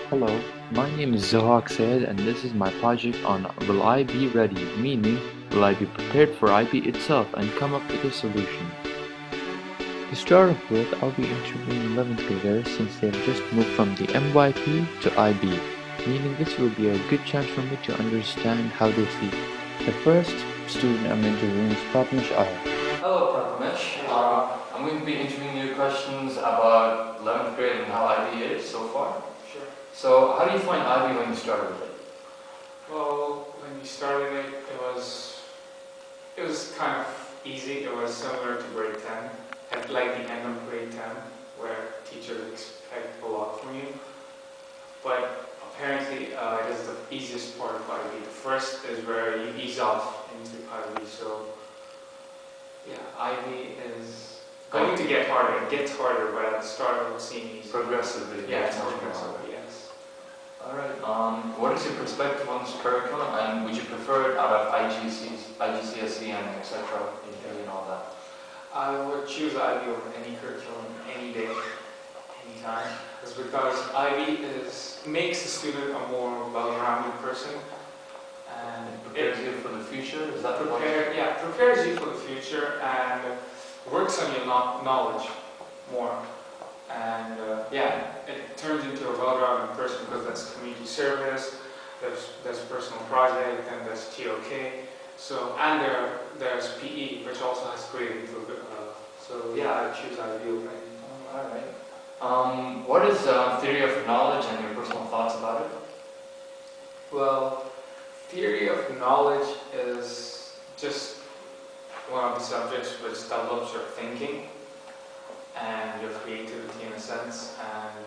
Hello, my name is Zohak Said and this is my project on Will I Be Ready, meaning will I be prepared for IB itself and come up with a solution. To start off with, I'll be interviewing 11th graders since they have just moved from the MYP to IB, meaning this will be a good chance for me to understand how they feel. The first student I'm interviewing is Pratmesh Iyer. Hello, Prathamesh. I'm going to be interviewing you questions about 11th grade and how IB is so far. Sure. So, how do you find IB when you started with it? Well, when we started it, it was kind of easy. It was similar to grade 10, at like the end of grade 10, where teachers expect a lot from you. But apparently, it is the easiest part of IB. The first is where you ease off into IB. So, yeah, IB is going to get harder. It gets harder, but at the start it will seem easy. Progressively. Yeah, it's progressively, yes. Alright. What is your perspective on this curriculum, and would you prefer it out of IGCSE and etc. and all that? I would choose IB over any curriculum, any day, anytime. It's because IB makes the student a more well-rounded person, and Prepares you for the future. Is that the point? prepares you for the future and works on your knowledge more. And it turns into a well-rounded person because that's community service, there's personal project, and there's TOK. So and there's PE, which also has grading. I choose IB over anything. Alright. What is theory of knowledge and your personal thoughts about it? Well, theory of knowledge is just one of the subjects which develops your thinking and your creativity in a sense, and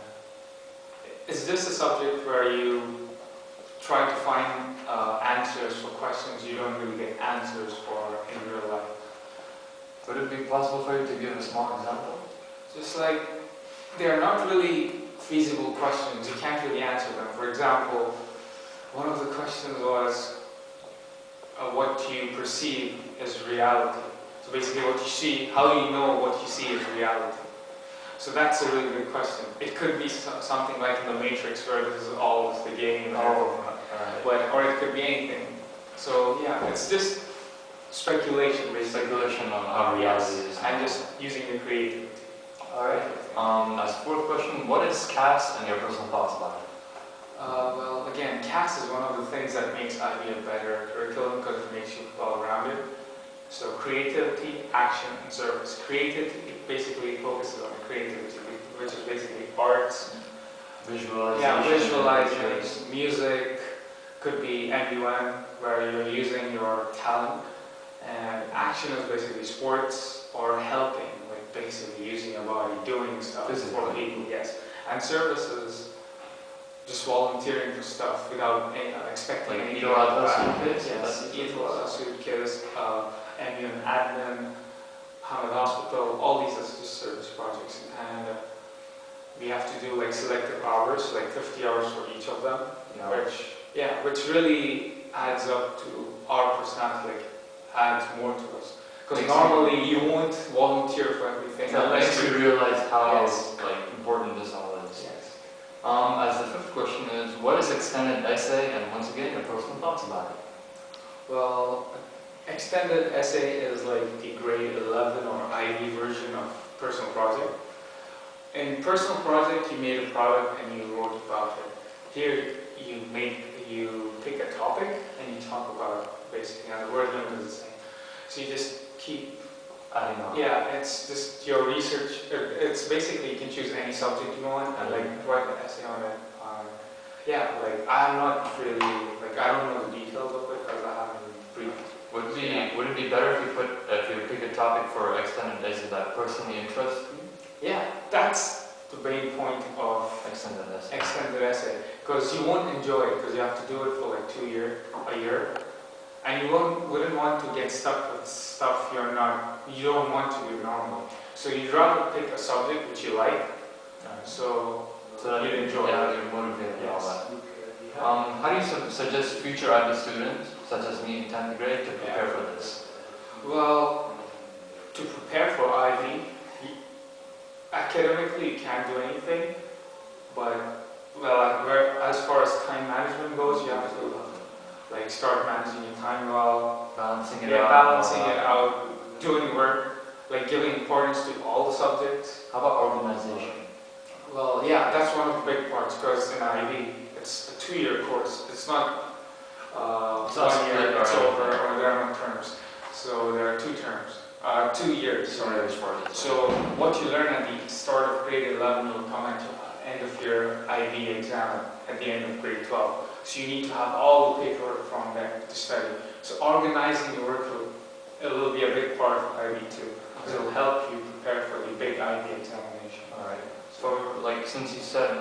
it's just a subject where you try to find answers for questions you don't really get answers for in real life. Would it be possible for you to give a small example? Just like they are not really feasible questions, you can't really answer them. For example, one of the questions was what you perceive is reality. So basically what you see, how do you know what you see is reality? So that's a really good question. It could be something like in the Matrix where this is all of the game, or it could be anything. So yeah, it's just speculation basically. Speculation on how reality is. And just using your creativity. Alright. As a fourth question, what is CAS and your personal thoughts about it? Well, again, CAS is one of the things that makes IB a better curriculum because it makes you well-rounded. So creativity, action, and service. Creativity basically focuses on creativity, which is basically arts, visualization, music, could be MUN, where you're using your talent. And action is basically sports or helping, like basically using your body, doing stuff for people, yes. And service is just volunteering for stuff without expecting anything. Yes, Suitcase, MUN Admin, Hamad Hospital, all these are just service projects. And we have to do like selective hours, like 50 hours for each of them, which really adds up to our personality, like adds more to us. Because normally you won't volunteer for everything. That makes you realize how important this all is. Yes. As the fifth question is, what is extended essay, and once again, your personal thoughts about it? Well, extended essay is like the grade 11 or IB version of personal project. In personal project, you made a product and you wrote about it. Here, you pick a topic and you talk about it, basically, and the word limit is the same. So you just keep adding on. Yeah, it's just your research. It's basically you can choose any subject you want and like write an essay on it. I'm not really I don't know the details of it because I haven't really briefed. Would it be better if you pick a topic for extended essay that personally interests you? Yeah, that's the main point of extended essay. Because you won't enjoy it because you have to do it for like a year, and you wouldn't want to get stuck with stuff you don't want to do normally. So you'd rather pick a subject which you like, so that you'd enjoy it. Yeah, you're motivated and all that. How do you suggest future IB students, such as me in 10th grade, to prepare for this? Well, to prepare for IB, academically you can't do anything, but like start managing your time well, Balancing it yeah, out. balancing it out, doing work, like giving importance to all the subjects. How about organization? Well, yeah, that's one of the big parts because in IB, it's a 2-year course. It's not It's not 1 year, split, it's right? over, or there are no terms. So there are 2 terms, 2 years, sorry. Sorry, for it. So what you learn at the start of grade 11 will come at the end of your IB exam at the end of grade 12. So you need to have all the paperwork from there to study. So organizing your work will be a big part of IB too, because it will help you prepare for the big IB examination. Alright. So, like, since you said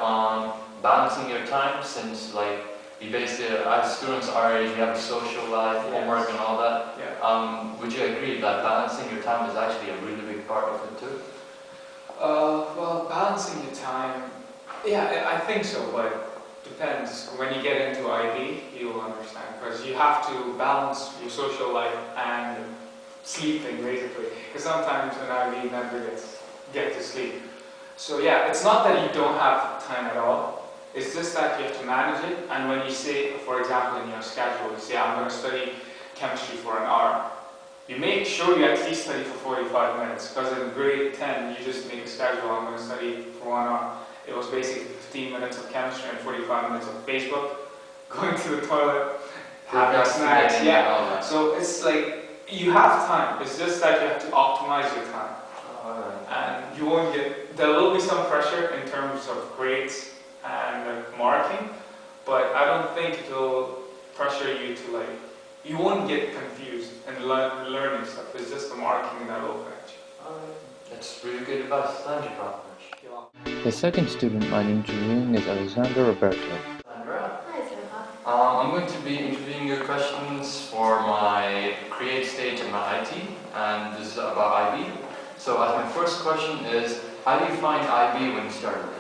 balancing your time, since like you basically, as students our age, you have a social life, Yes. homework, and all that. Yeah. Would you agree that balancing your time is actually a really big part of it too? Well, balancing your time, yeah, I think so, but depends. When you get into IB, you will understand, because you have to balance your social life and sleeping, basically. Because sometimes in IB, you never get to sleep. So yeah, it's not that you don't have time at all. It's just that you have to manage it. And when you say, for example, in your schedule, you say, I'm going to study chemistry for an hour. You make sure you at least study for 45 minutes. Because in grade 10, you just make a schedule, I'm going to study for 1 hour. It was basically 15 minutes of chemistry and 45 minutes of Facebook, going to the toilet, having snacks, yeah. So it's like, you have time. It's just that you have to optimize your time. And you won't there will be some pressure in terms of grades and marking, but I don't think it will pressure you to you won't get confused and learning stuff. It's just the marking that will affect you. That's really good advice. Thank you, Prof. The second student I'm interviewing is Alexander Roberto. Sandra? Hi, Zoha. I'm going to be interviewing your questions for my create stage in my IT, and this is about IB. So as my first question is, how do you find IB when you started it?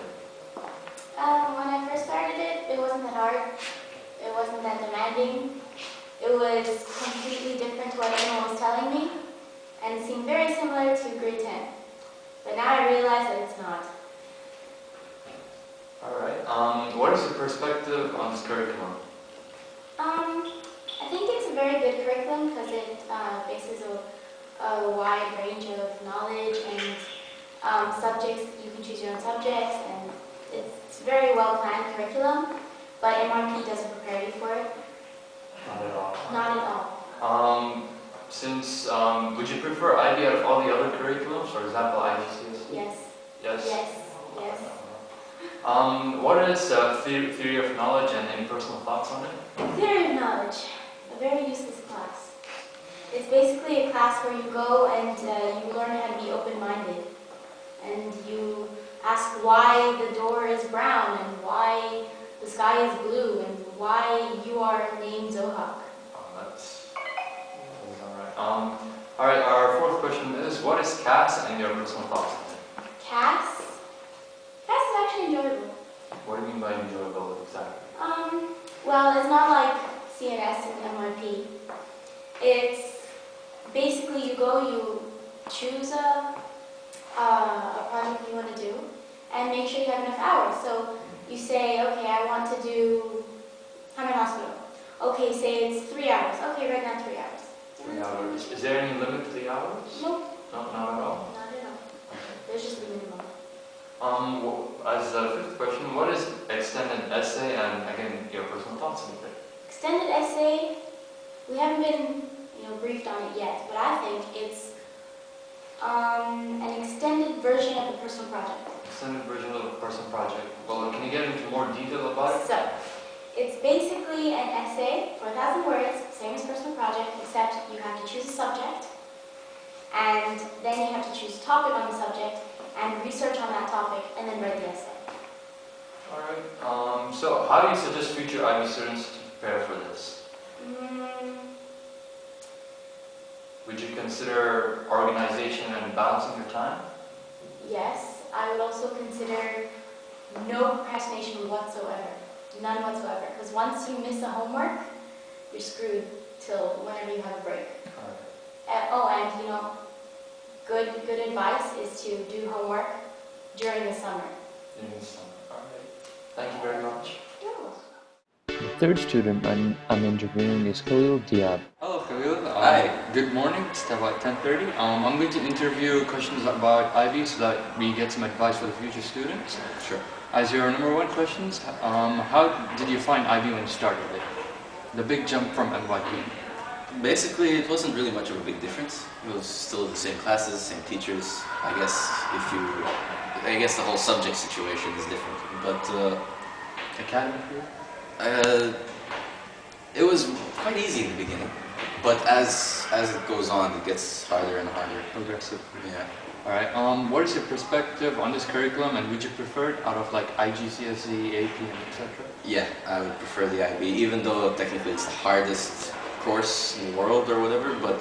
When I first started it, it wasn't that hard. It wasn't that demanding. It was completely different to what everyone was telling me, and it seemed very similar to grade 10. But now I realize that it's not. Alright. What is your perspective on this curriculum? I think it's a very good curriculum because it bases a wide range of knowledge and subjects. You can choose your own subjects, and it's a very well planned curriculum, but MRP doesn't prepare you for it. Not at all. Not at all. Would you prefer IB out of all the other curriculums, for example, IGCS? Yes. Yes? Yes. Yes. What is theory of knowledge and any personal thoughts on it? Theory of knowledge. A very useless class. It's basically a class where you go and you learn how to be open-minded. And you ask why the door is brown and why the sky is blue and why you are named Zohak. That's alright. Alright, our fourth question is, what is CAS and your personal thoughts on it? CAS? CAS is actually enjoyable. What do you mean by enjoyable exactly? Well, it's not like CNS and MRP. It's basically you go, you choose a project you want to do, and make sure you have enough hours. So you say, okay, I want to do Hammer Hospital. Okay, say it's 3 hours. Okay, right now 3 hours. 3 hours. Is there any limit to the hours? Nope. No, not at all. Not at all. There's just a minimum. As the fifth question, what is extended essay, and again, your personal thoughts on it? Extended essay, we haven't been briefed on it yet, but I think it's an extended version of the personal project. Extended version of the personal project. Well, can you get into more detail about it? So, it's basically an essay for 1,000 words, same as personal project, except you have to choose a subject, and then you have to choose a topic on the subject, and research on that topic, and then write the essay. Alright. So how do you suggest future IB students to prepare for this? Would you consider organization and balancing your time? Yes, I would also consider no procrastination whatsoever. None whatsoever. Because once you miss a homework, you're screwed till whenever you have a break. Alright. And good advice is to do homework during the summer. During the summer. Alright. Thank you very much. You're welcome. The third student I'm interviewing is Khalil Diab. Hello, Khalil. Hi. Good morning. It's about 10:30. I'm going to interview questions about IB so that we get some advice for the future students. Sure. As your number one questions, how did you find IB when you started it? The big jump from NYP. Basically, it wasn't really much of a big difference. It was still the same classes, same teachers. I guess the whole subject situation is different. But Academic year? it was quite easy in the beginning. But as it goes on, it gets harder and harder. Progressive. Yeah. Alright, what is your perspective on this curriculum and would you prefer it out of like IGCSE, AP, and etc.? Yeah, I would prefer the IB, even though technically it's the hardest course in the world or whatever, but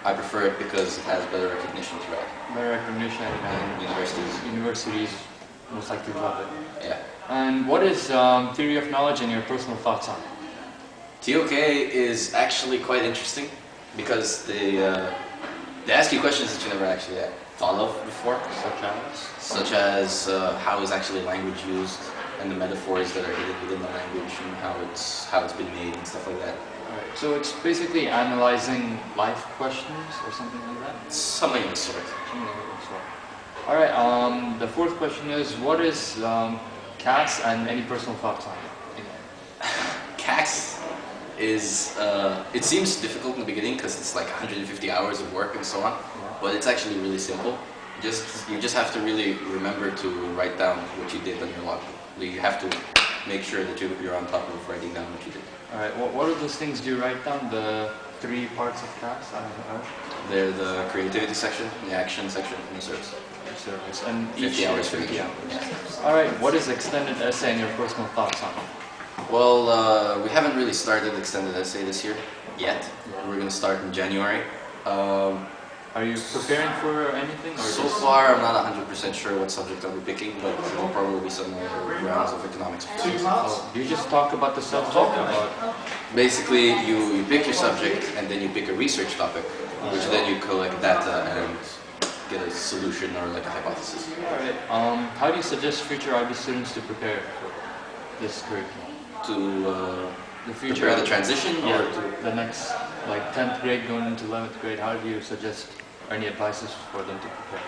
I prefer it because it has better recognition throughout. Better recognition And universities most likely love it. Yeah. And what is theory of knowledge and your personal thoughts on it? TOK is actually quite interesting because they ask you questions that you never actually thought of before, such as how is actually language used and the metaphors that are hidden within the language and how it's been made and stuff like that. Alright, so it's basically analyzing life questions or something like that? Something of the sort. Alright, the fourth question is what is CAS and any personal thoughts on it? CAS is, it seems difficult in the beginning because it's like 150 hours of work and so on, but it's actually really simple. You just have to really remember to write down what you did on your logbook. You have to make sure that you're on top of writing down what you did. Alright, what are those things do you write down? The 3 parts of CAS? They're the creativity section, the action section, and the service. And 50 hours for 50 each. hours. Yeah. Alright, what is extended essay and your personal thoughts on it? Well, we haven't really started extended essay this year yet. We're going to start in January. Are you preparing for anything? Or So just... far, I'm not 100% sure what subject I'll be picking, but there'll probably be some rounds of economics. Oh, do you just talk about the subject? About... Basically, you pick your subject and then you pick a research topic, which then you collect data and get a solution or like a hypothesis. Alright, how do you suggest future IB students to prepare for this curriculum? To The future prepare the transition yeah, or to... the next, like 10th grade going into 11th grade, how do you suggest or any advices for them to prepare?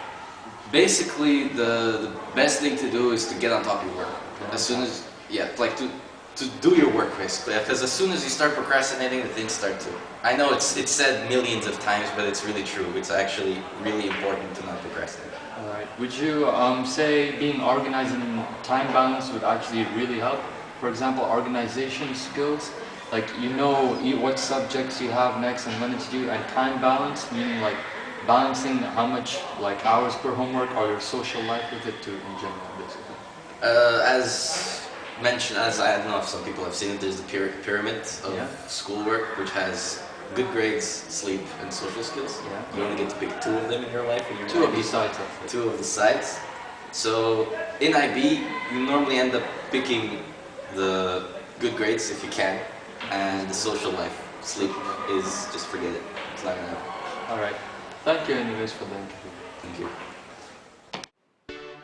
Basically, the best thing to do is to get on top of your work. As soon as, like to do your work basically, because as soon as you start procrastinating, the things start to... I know it's said millions of times, but it's really true. It's actually really important to not procrastinate. Alright, would you say being organized and time balance would actually really help? For example, organization skills, like you know what subjects you have next and when it's due, and time balance, meaning like balancing how much like hours per homework or your social life with it too in general, basically. As mentioned, as I don't know if some people have seen it, there's the pyramid of schoolwork, which has good grades, sleep, and social skills. Yeah. You only get to pick 2 of them in your life. And Two of the sides of it. 2 of the sides. So in IB, you normally end up picking the good grades if you can, and the social life, sleep, is just forget it. It's not gonna happen. Alright, thank you anyways for the interview. Thank you.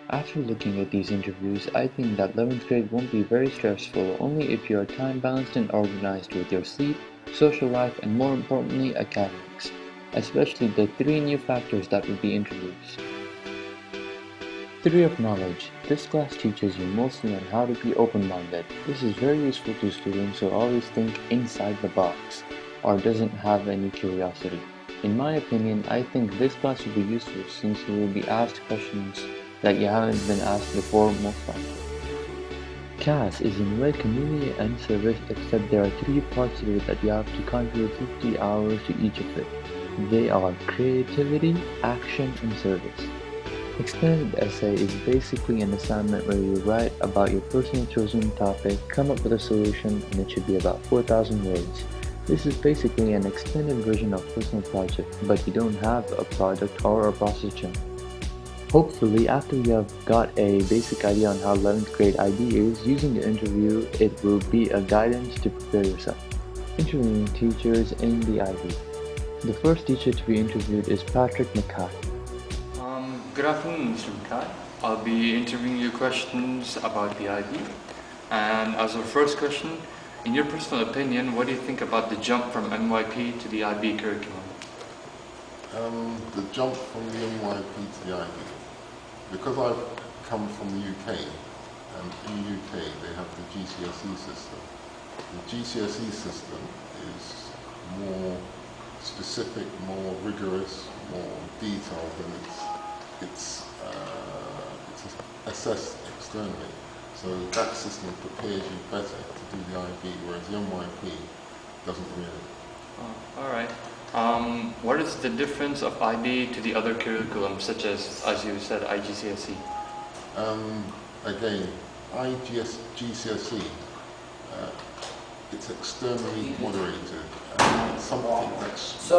After looking at these interviews, I think that 11th grade won't be very stressful only if you are time balanced and organized with your sleep, social life, and more importantly, academics, especially the 3 new factors that will be introduced. Theory of knowledge. This class teaches you mostly on how to be open-minded. This is very useful to students who always think inside the box or doesn't have any curiosity. In my opinion, I think this class will be useful since you will be asked questions that you haven't been asked before most likely. CAS is in a way community and service, except there are 3 parts to it that you have to contribute 50 hours to each of it. They are creativity, action, and service. Extended essay is basically an assignment where you write about your personal chosen topic, come up with a solution, and it should be about 4,000 words. This is basically an extended version of personal project, but you don't have a product or a process chart. Hopefully, after you have got a basic idea on how 11th grade IB is, using the interview, it will be a guidance to prepare yourself. Interviewing teachers in the IB. The first teacher to be interviewed is Patrick McKay. Good afternoon, Mr. McKay. I'll be interviewing you questions about the IB. And as our first question, in your personal opinion, what do you think about the jump from MYP to the IB curriculum? The jump from the NYP to the IB, because I've come from the UK, and in the UK they have the GCSE system. The GCSE system is more specific, more rigorous, more detailed, and it's assessed externally. So that system prepares you better to do the IB, whereas the NYP doesn't really. Oh, all right. What is the difference of IB to the other curriculums, such as you said, IGCSE? Again, GCSE, it's externally moderated. It's something that's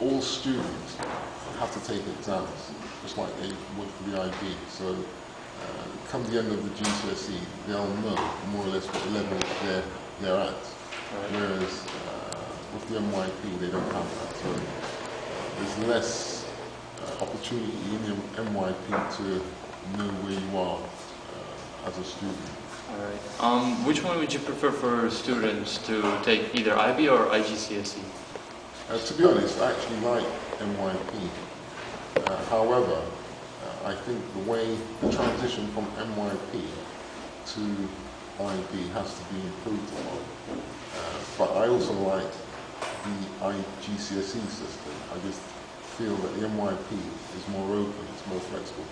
all students have to take exams, just like they would for the IB. So, come the end of the GCSE, they'll know more or less what level they're at. Right. Whereas with the MYP, they don't have that. So there's less opportunity in the MYP to know where you are as a student. All right. Which one would you prefer for students to take, either IB or IGCSE? To be honest, I actually like MYP. However, I think the transition from MYP to IB has to be improved upon. But I also like the IGCSE system. I just feel that the MYP is more open, it's more flexible.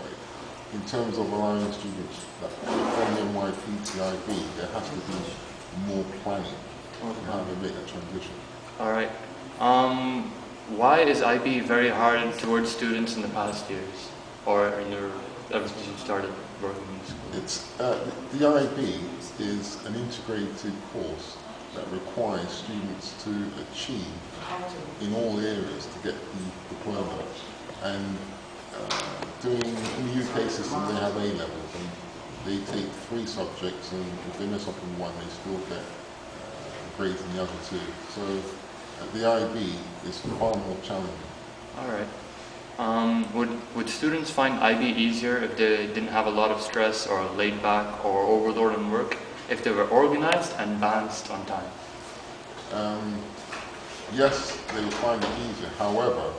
In terms of allowing students that from the MYP to the IB, there has to be more planning to how they make that transition. All right. Why is IB very hard towards students in the past years, or ever since you started working in the school? It's the IB is an integrated course that requires students to achieve in all areas to get the diploma. And in the UK system, they have A levels, and they take 3 subjects, and if they mess up in one, they still get grades in the other 2. So the IB is far more challenging. All right. Would students find IB easier if they didn't have a lot of stress or laid back or overload on work, if they were organized and balanced on time? Yes, they will find it easier. However,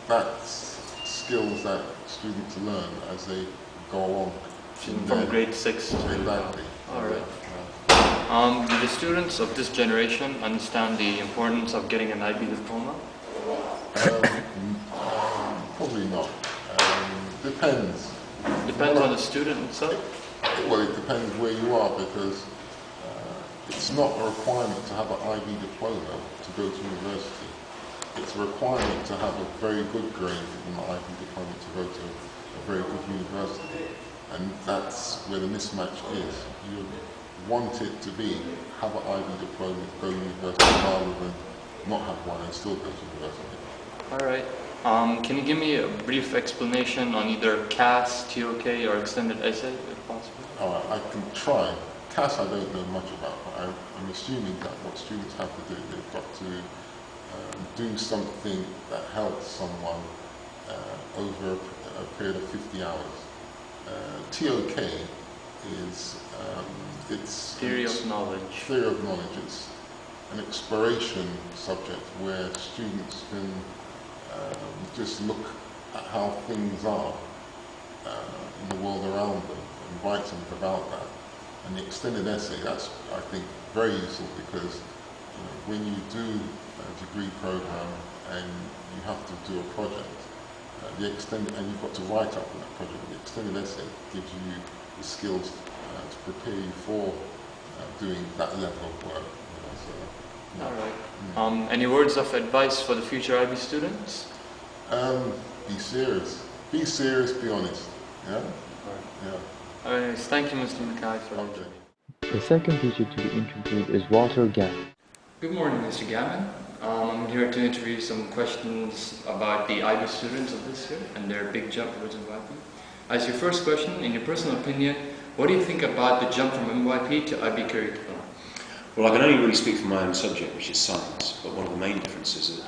that's skills that students learn as they go along. From grade 6 to... Exactly. All right. Do the students of this generation understand the importance of getting an IB diploma? Probably not. Depends. Depends on the student itself? Well, it depends where you are, because it's not a requirement to have an IB diploma to go to university. It's a requirement to have a very good grade in the IB diploma to go to a very good university. And that's where the mismatch is. You want it to be, have an IB diploma to go to university, rather than not have one and still go to university. All right. Can you give me a brief explanation on either CAS, TOK, or extended essay, if possible? I can try. CAS I don't know much about, but I'm assuming that what students have to do, they've got to do something that helps someone over a period of 50 hours. TOK is it's Theory of knowledge. Theory of knowledge. It's an exploration subject where students can just look at how things are in the world around them and write something about that. And the extended essay, that's, I think, very useful, because when you do a degree program and you have to do a project, and you've got to write up on that project, the extended essay gives you the skills to prepare you for doing that level of work. All right. Any words of advice for the future IB students? Be serious. Be serious, be honest. Yeah? All right. Yeah. All right. Thank you, Mr. Mackay, for the Okay. interview. The second teacher to be interviewed is Walter Gammon. Good morning, Mr. Gammon. I'm here to interview some questions about the IB students of this year and their big jump towards MYP. As your first question, in your personal opinion, what do you think about the jump from MYP to IB curriculum? Well, I can only really speak for my own subject, which is science, but one of the main differences is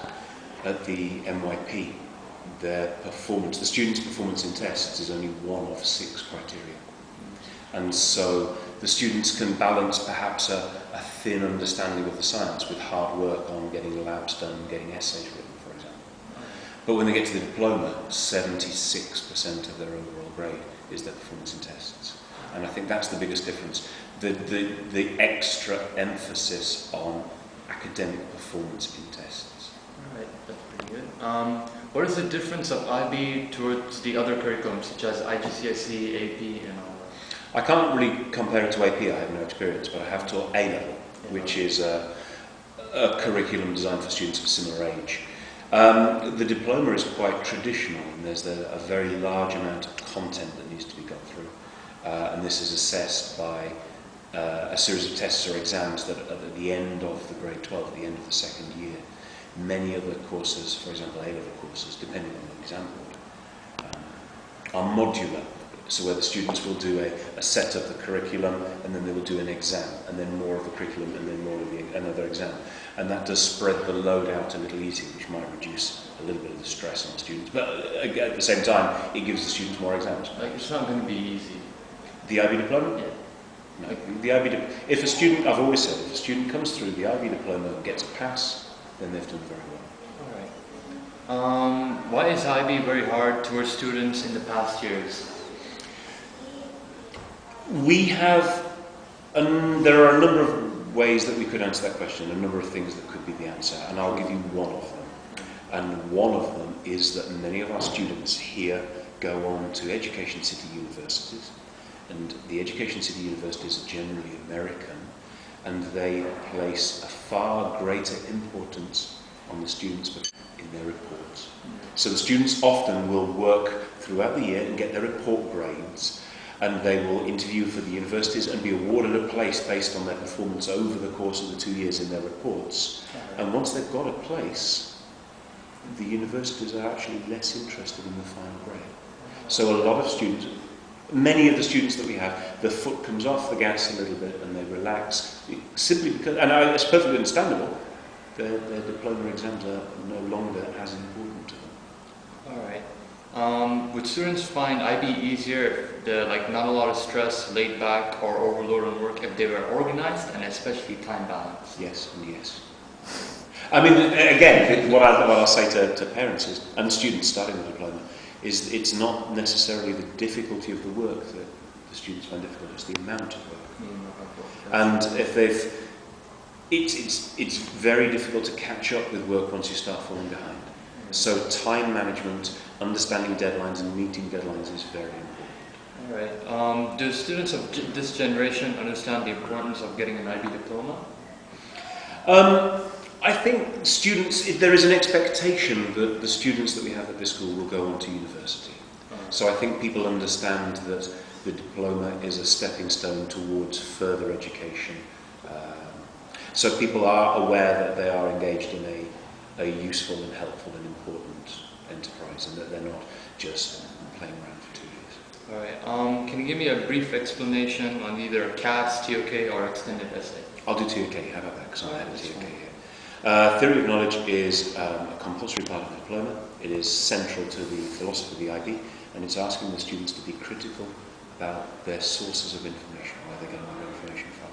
at the MYP, the students' performance in tests is only one of 6 criteria. And so the students can balance perhaps a thin understanding of the science with hard work on getting labs done, getting essays written, for example. But when they get to the diploma, 76% of their overall grade is their performance in tests. And I think that's the biggest difference. The extra emphasis on academic performance in tests. Alright, that's pretty good. What is the difference of IB towards the other curriculums, such as IGCSE, AP, and all that? I can't really compare it to AP, I have no experience, but I have taught A-level, which is a curriculum designed for students of similar age. The diploma is quite traditional, and there's a very large amount of content that needs to be gone through. And this is assessed by a series of tests or exams that at the end of the grade 12, at the end of the second year. Many other courses, for example A-level courses, depending on the exam board, are modular. So where the students will do a set of the curriculum, and then they will do an exam, and then more of the curriculum, and then more of another exam. And that does spread the load out a little easier, which might reduce a little bit of the stress on the students. But at the same time, it gives the students more exams. Like, it's not going to be easy. The IB diploma? Yeah. No. The IB if a student, I've always said, if a student comes through the IB diploma and gets a pass, then they've done very well. Alright. Why is IB very hard towards students in the past years? We have, there are a number of ways that we could answer that question, a number of things that could be the answer, and I'll give you one of them. And one of them is that many of our students here go on to Education City universities, and the Education City universities are generally American, and they place a far greater importance on the students in their reports. So the students often will work throughout the year and get their report grades, and they will interview for the universities and be awarded a place based on their performance over the course of the 2 years in their reports. And once they've got a place, the universities are actually less interested in the final grade. So a lot of students, many of the students that we have, the foot comes off the gas a little bit and they relax, simply because, and it's perfectly understandable, their diploma exams are no longer as important to them. Alright. Would students find IB easier if they're like not a lot of stress, laid back, or overload on work if they were organized and especially time balanced? Yes and yes. I mean, again, what I'll say to parents is, and students starting the diploma, is it's not necessarily the difficulty of the work that the students find difficult, it's the amount of work. And if they've, it's very difficult to catch up with work once you start falling behind. So time management, understanding deadlines and meeting deadlines is very important. Alright. Do students of this generation understand the importance of getting an IB diploma? I think students, there is an expectation that the students that we have at this school will go on to university. So I think people understand that the diploma is a stepping stone towards further education. So people are aware that they are engaged in a useful and helpful and important enterprise, and that they're not just playing around for 2 years. Alright. Can you give me a brief explanation on either CAS, TOK, or extended essay? I'll do TOK, how about that, because I have a TOK here. Theory of knowledge is a compulsory part of the diploma. It is central to the philosophy of the IB, and it's asking the students to be critical about their sources of information, where they're getting their information from.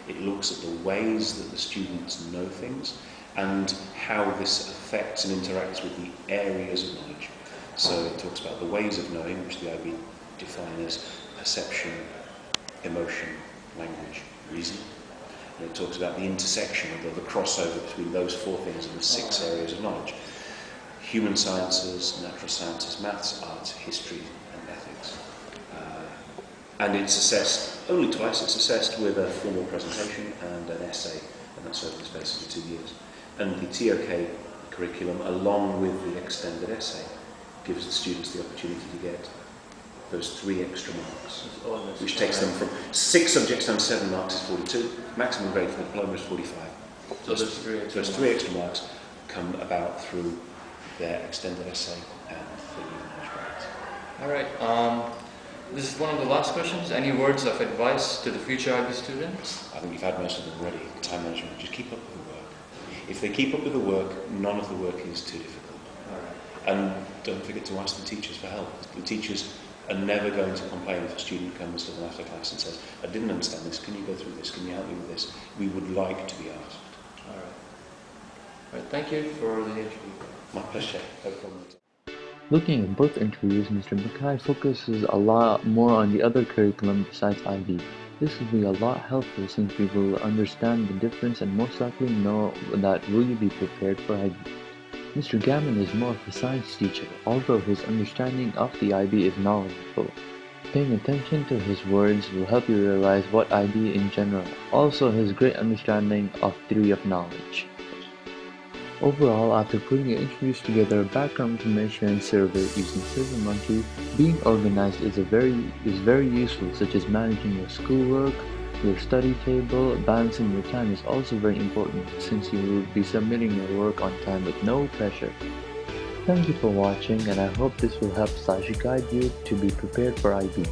It looks at the ways that the students know things and how this affects and interacts with the areas of knowledge. So it talks about the ways of knowing, which the IB define as perception, emotion, language, reason. And it talks about the intersection, or the crossover between those 4 things in the 6 areas of knowledge. Human sciences, natural sciences, maths, arts, history, and ethics. And it's assessed only twice. It's assessed with a formal presentation and an essay, and that's over the space of 2 years. And the TOK curriculum, along with the extended essay, gives the students the opportunity to get those 3 extra marks, which takes them from 6 subjects times 7 marks is 42. Maximum grade for the diploma is 45. So those 3 extra marks come about through their extended essay and the knowledge grades. Alright. This is one of the last questions. Any words of advice to the future IB students? I think you've had most of them already. Time management. Just keep up with the work. If they keep up with the work, none of the work is too difficult. Alright. And don't forget to ask the teachers for help. The teachers are never going to complain if a student comes to them after class and says, I didn't understand this, can you go through this, can you help me with this? We would like to be asked. All right. All right. Thank you for the interview. My pleasure. No problem. Looking at both interviews, Mr. Mackay focuses a lot more on the other curriculum besides IB. This will be a lot helpful since we will understand the difference and most likely know that will you be prepared for IB. Mr. Gammon is more of a science teacher, although his understanding of the IB is knowledgeable. Paying attention to his words will help you realize what IB in general, also his great understanding of theory of knowledge. Overall, after putting the interviews together, background information and survey using SurveyMonkey, being organized is very useful, such as managing your schoolwork, your study table. Balancing your time is also very important since you will be submitting your work on time with no pressure. Thank you for watching, and I hope this will help guide you to be prepared for IB.